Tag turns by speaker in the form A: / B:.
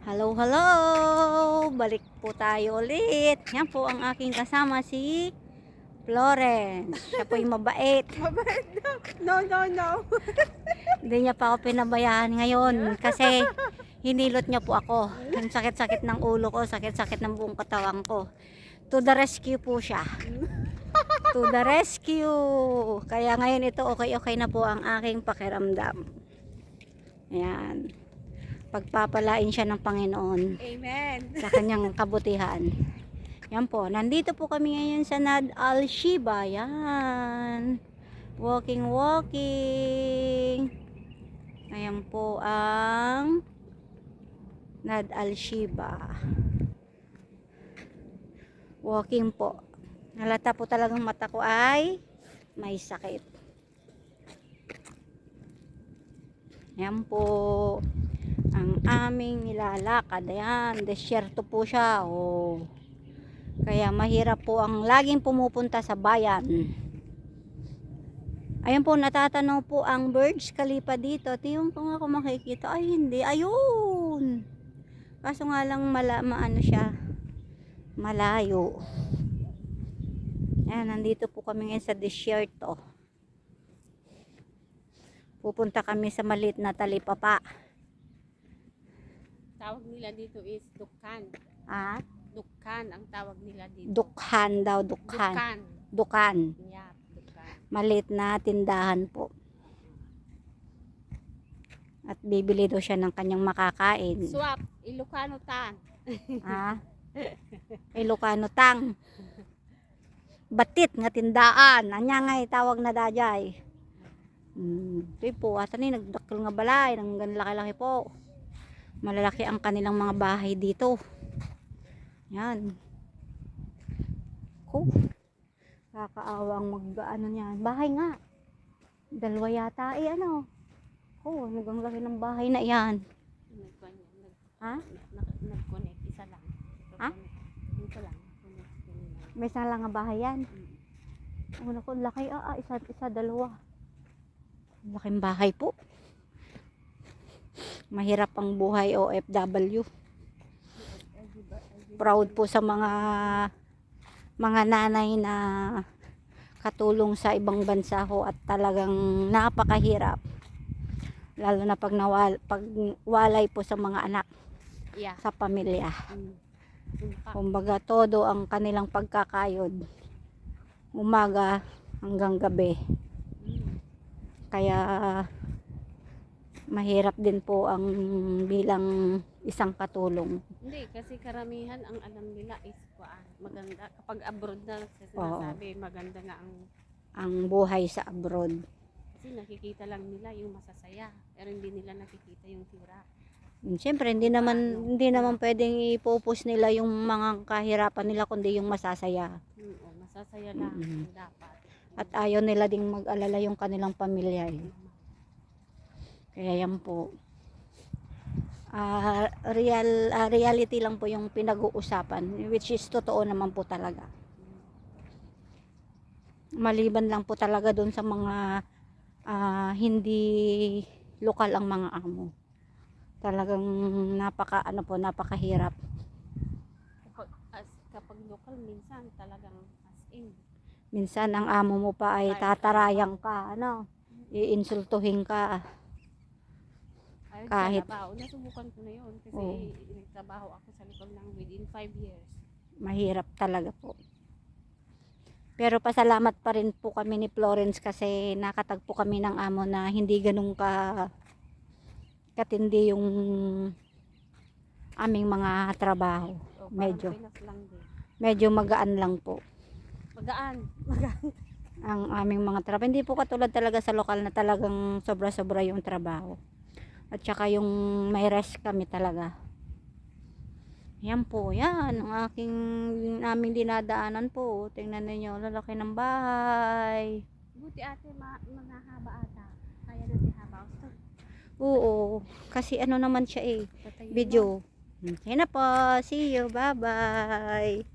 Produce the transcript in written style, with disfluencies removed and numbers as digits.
A: Hello, hello! Balik po tayo ulit. Yan po ang aking kasama si Florence. Siya po yung mabait.
B: Mabait daw. No.
A: Hindi niya pa ako pinabayaan ngayon kasi hinilot niya po ako. Yung sakit-sakit ng ulo ko, sakit-sakit ng buong katawan ko. To the rescue po siya. To the rescue! Kaya ngayon ito okay na po ang aking pakiramdam. Ayan. Pagpapalain siya ng Panginoon.
B: Amen.
A: Sa kanyang kabutihan. Yan po, nandito po kami ngayon sa Nad Al-Shiba. Yan. Walking. Ayan po ang Nad Al-Shiba. Walking po. Halata po talagang mata ko ay may sakit. Yan po ang aming nilalakad. Ayan, desyerto po siya. Oh. Kaya mahirap po ang laging pumupunta sa bayan. Ayan po, natatanaw po ang Burj Khalifa dito. Tingnan ko nga kung makikita. Ay, hindi. Ayun. Kaso nga lang maano siya. Malayo. Ayan, nandito po kami ngayon sa desyerto. Pupunta kami sa maliit na talipapa.
B: Tawag nila dito is Dukhan.
A: Ah?
B: Dukhan ang tawag nila dito.
A: Dukhan daw, Dukhan. Dukan.
B: Yeah, Dukhan.
A: Maliit na tindahan po. At bibili daw siya ng kanyang makakain.
B: Swap, Ilocano tan.
A: Ah? Ilocano tang. Batit nga tindaan. Anya nga tawag na dajay. Ito po, ata ni nagdakil nga balay. Nang laki-laki po. Malalaki ang kanilang mga bahay dito. Yan. Kakaawang mag-ano niyan. Bahay nga. Dalawa yata ano. Hanggang laki ng bahay na yan. Ha?
B: Nag-connect. Isa lang.
A: Ha?
B: Ito lang.
A: May isa lang nga bahay yan. Naku, laki. Isa, dalawa. Laking bahay po. Mahirap ang buhay OFW. Proud po sa mga nanay na katulong sa ibang bansa ho at talagang napakahirap. Lalo na pag walay po sa mga anak,
B: Yeah.
A: sa pamilya. Kumbaga todo ang kanilang pagkakayod. Umaga hanggang gabi. Kaya mahirap din po ang bilang isang katulong.
B: Hindi, kasi karamihan ang alam nila is maganda. Kapag abroad na sinasabi, maganda nga
A: ang buhay sa abroad.
B: kasi nakikita lang nila yung masasaya. Pero hindi nila nakikita yung hirap.
A: Siyempre, hindi naman pwedeng ipopos nila yung mga kahirapan nila kundi yung masasaya.
B: Masasaya lang ang dapat.
A: At ayaw nila ding mag-alala yung kanilang pamilya. Kaya yan po. Reality lang po yung pinag-uusapan, which is totoo naman po talaga. Maliban lang po talaga doon sa mga hindi lokal ang mga amo. Talagang napakahirap.
B: Kapag local, minsan talagang as in.
A: Minsan ang amo mo pa ay tatarayang ka, iinsultuhin ka.
B: Ayun,
A: Kahit
B: nasubukan ko na yun kasi nagtrabaho ako sa likod ng within 5 years.
A: Mahirap talaga po. Pero pasalamat pa rin po kami ni Florence kasi nakatagpo kami ng amo na hindi ganun katindi yung aming mga trabaho. Medyo magaan lang po.
B: Magaan.
A: Ang aming mga trabaho. Hindi po katulad talaga sa lokal na talagang sobra-sobra yung trabaho. At saka yung may rest kami talaga. Yan po, yan ang aming dinadaanan po. Tingnan niyo, lalaki ng bahay.
B: Buti ate, mahaba ata. Kaya natin haba.
A: Oo, kasi naman siya video. Okay na po, see you, bye bye.